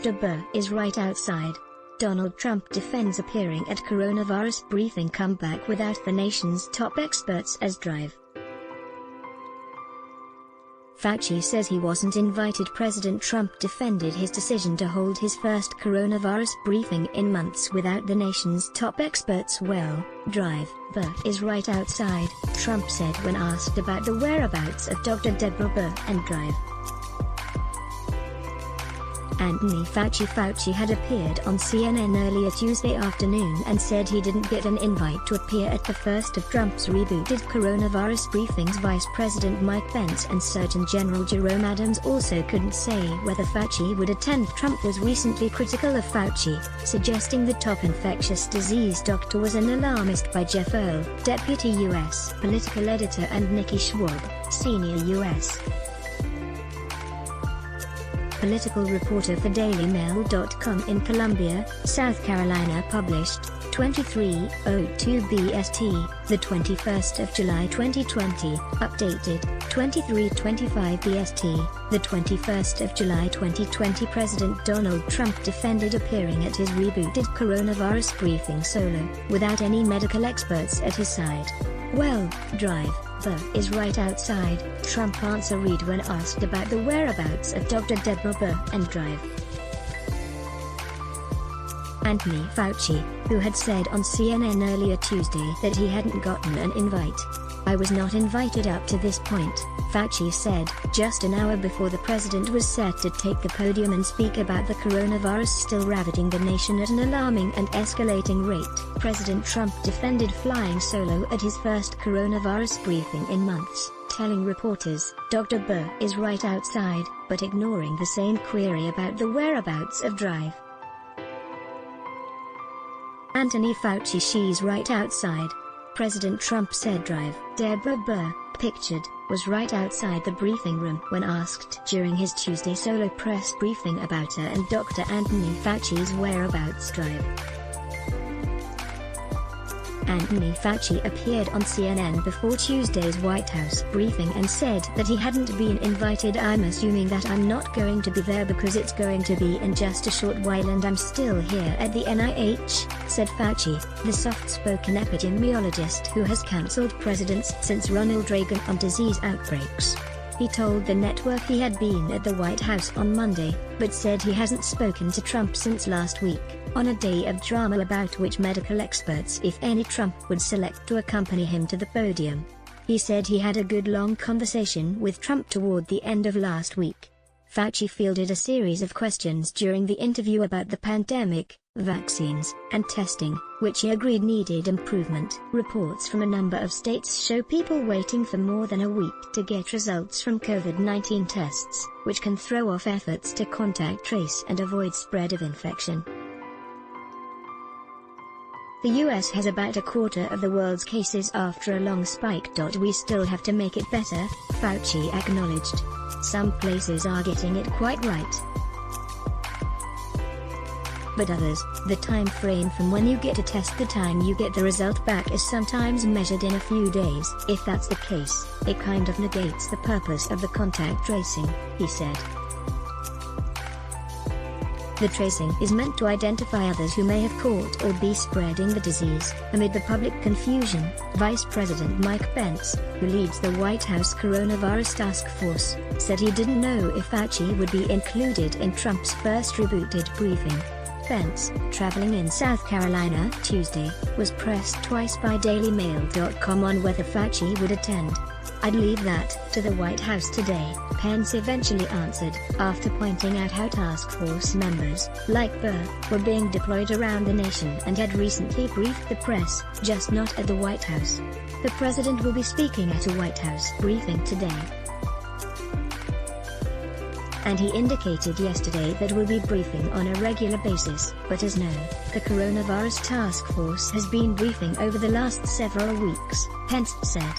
Dr. Burr is right outside. Donald Trump defends appearing at coronavirus briefing comeback without the nation's top experts as drive. Fauci says he wasn't invited. President Trump defended his decision to hold his first coronavirus briefing in months without the nation's top experts. Well, drive, Burr is right outside, Trump said when asked about the whereabouts of Dr. Deborah Burr and drive. Anthony Fauci had appeared on CNN earlier Tuesday afternoon and said he didn't get an invite to appear at the first of Trump's rebooted coronavirus briefings. Vice President Mike Pence and Surgeon General Jerome Adams also couldn't say whether Fauci would attend. Trump was recently critical of Fauci, suggesting the top infectious disease doctor was an alarmist. By Jeff Earl, deputy U.S. political editor, and Nikki Schwab, senior U.S. political reporter for DailyMail.com in Columbia, South Carolina, published 23:02 BST, the 21st of July 2020, updated 23:25 BST, the 21st of July 2020. President Donald Trump defended appearing at his rebooted coronavirus briefing solo, without any medical experts at his side. Well, drive, Burr is right outside, Trump answered when asked about the whereabouts of Dr. Deborah Burr and drive. Anthony Fauci, who had said on CNN earlier Tuesday that he hadn't gotten an invite. "I was not invited up to this point," Fauci said, just an hour before the president was set to take the podium and speak about the coronavirus still ravaging the nation at an alarming and escalating rate. President Trump defended flying solo at his first coronavirus briefing in months, telling reporters, "Dr. Burr is right outside," but ignoring the same query about the whereabouts of drive. Anthony Fauci, "She's right outside." President Trump said drive, Deborah Burr, pictured, was right outside the briefing room when asked during his Tuesday solo press briefing about her and Dr. Anthony Fauci's whereabouts. Drive. Anthony Fauci appeared on CNN before Tuesday's White House briefing and said that he hadn't been invited. "I'm assuming that I'm not going to be there because it's going to be in just a short while and I'm still here at the NIH, said Fauci, the soft-spoken epidemiologist who has cancelled presidents since Ronald Reagan on disease outbreaks. He told the network he had been at the White House on Monday, but said he hasn't spoken to Trump since last week, on a day of drama about which medical experts, if any, Trump would select to accompany him to the podium. He said he had a good long conversation with Trump toward the end of last week. Fauci fielded a series of questions during the interview about the pandemic, vaccines, and testing, which he agreed needed improvement. Reports from a number of states show people waiting for more than a week to get results from COVID-19 tests, which can throw off efforts to contact trace and avoid spread of infection. The US has about a quarter of the world's cases after a long spike. "We still have to make it better," Fauci acknowledged. "Some places are getting it quite right. But others, the time frame from when you get a test to the time you get the result back is sometimes measured in a few days. If that's the case, it kind of negates the purpose of the contact tracing," he said. "The tracing is meant to identify others who may have caught or be spreading the disease." Amid the public confusion, Vice President Mike Pence, who leads the White House Coronavirus Task Force, said he didn't know if Fauci would be included in Trump's first rebooted briefing. Pence, traveling in South Carolina Tuesday, was pressed twice by DailyMail.com on whether Fauci would attend. "I'd leave that to the White House today," Pence eventually answered, after pointing out how task force members, like Burr, were being deployed around the nation and had recently briefed the press, just not at the White House. The president will be speaking at a White House briefing today, and he indicated yesterday that we'll be briefing on a regular basis. But as known, the Coronavirus Task Force has been briefing over the last several weeks, Pence said.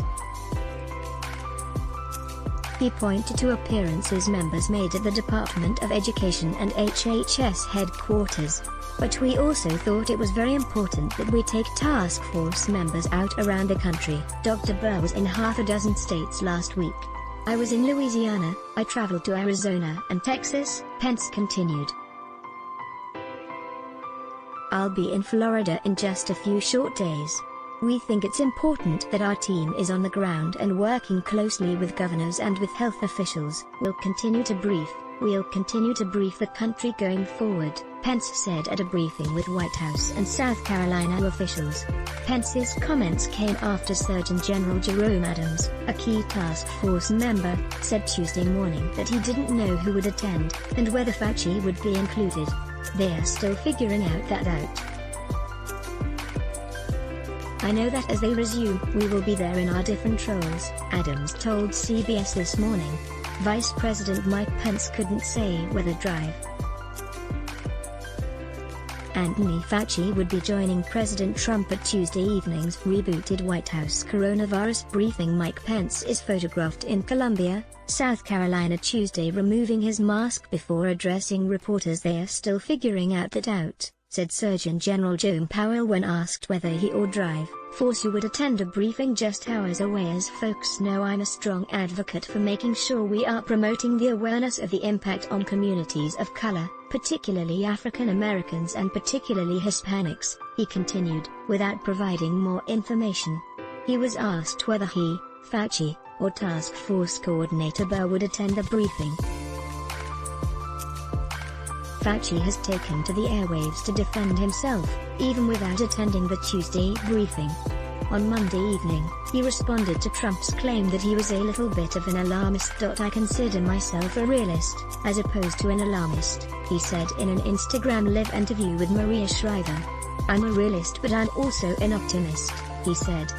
He pointed to appearances members made at the Department of Education and HHS headquarters. "But we also thought it was very important that we take task force members out around the country." Dr. Burr was in half a dozen states last week. "I was in Louisiana, I traveled to Arizona and Texas," Pence continued. I'll be in Florida in just a few short days. We think it's important that our team is on the ground and working closely with governors and with health officials. We'll continue to brief the country going forward, Pence said at a briefing with White House and South Carolina officials. Pence's comments came after Surgeon General Jerome Adams, a key task force member, said Tuesday morning that he didn't know who would attend, and whether Fauci would be included. They are still figuring that out. I know that as they resume, we will be there in our different roles, Adams told CBS this morning. Vice President Mike Pence couldn't say whether drive. Anthony Fauci would be joining President Trump at Tuesday evening's rebooted White House coronavirus briefing. Mike Pence is photographed in Columbia, South Carolina Tuesday removing his mask before addressing reporters. They are still figuring that out, said Surgeon General Jerome Powell when asked whether he or Drive Force would attend a briefing just hours away. As folks know, I'm a strong advocate for making sure we are promoting the awareness of the impact on communities of color, particularly African Americans and particularly Hispanics, he continued, without providing more information. He was asked whether he, Fauci, or Task Force Coordinator Burr would attend the briefing. Fauci has taken to the airwaves to defend himself, even without attending the Tuesday briefing. On Monday evening, he responded to Trump's claim that he was a little bit of an alarmist. I consider myself a realist, as opposed to an alarmist, he said in an Instagram Live interview with Maria Shriver. I'm a realist, but I'm also an optimist, he said.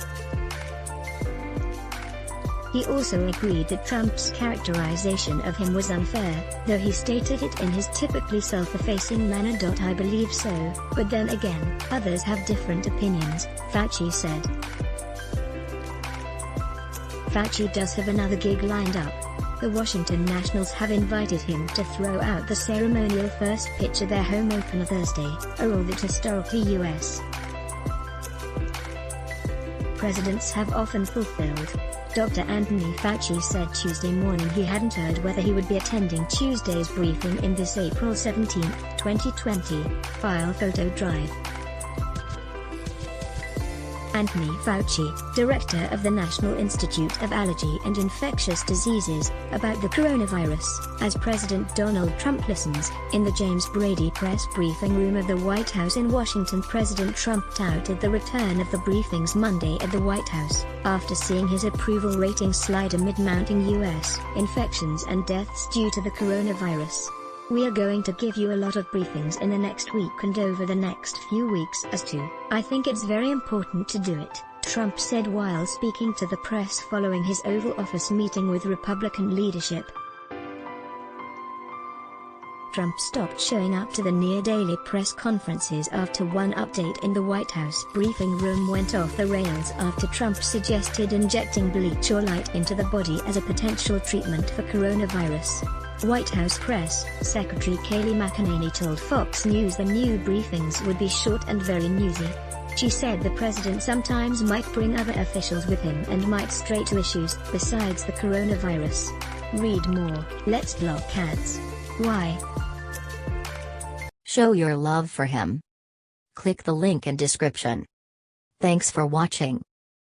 He also agreed that Trump's characterization of him was unfair, though he stated it in his typically self-effacing manner. I believe so, but then again, others have different opinions, Fauci said. Fauci does have another gig lined up. The Washington Nationals have invited him to throw out the ceremonial first pitch of their home opener Thursday, a role that historically U.S. presidents have often fulfilled. Dr. Anthony Fauci said Tuesday morning he hadn't heard whether he would be attending Tuesday's briefing in this April 17, 2020, file photo drive. Anthony Fauci, director of the National Institute of Allergy and Infectious Diseases, about the coronavirus, as President Donald Trump listens. In the James Brady press briefing room of the White House in Washington, President Trump touted the return of the briefings Monday at the White House, after seeing his approval rating slide amid mounting U.S. infections and deaths due to the coronavirus. We are going to give you a lot of briefings in the next week and over the next few weeks as to, I think it's very important to do it, Trump said while speaking to the press following his Oval Office meeting with Republican leadership. Trump stopped showing up to the near-daily press conferences after one update in the White House briefing room went off the rails after Trump suggested injecting bleach or light into the body as a potential treatment for coronavirus. White House Press Secretary Kayleigh McEnany told Fox News the new briefings would be short and very newsy. She said the president sometimes might bring other officials with him and might stray to issues besides the coronavirus. Read more. Let's block ads. Why? Show your love for him. Click the link in description. Thanks for watching.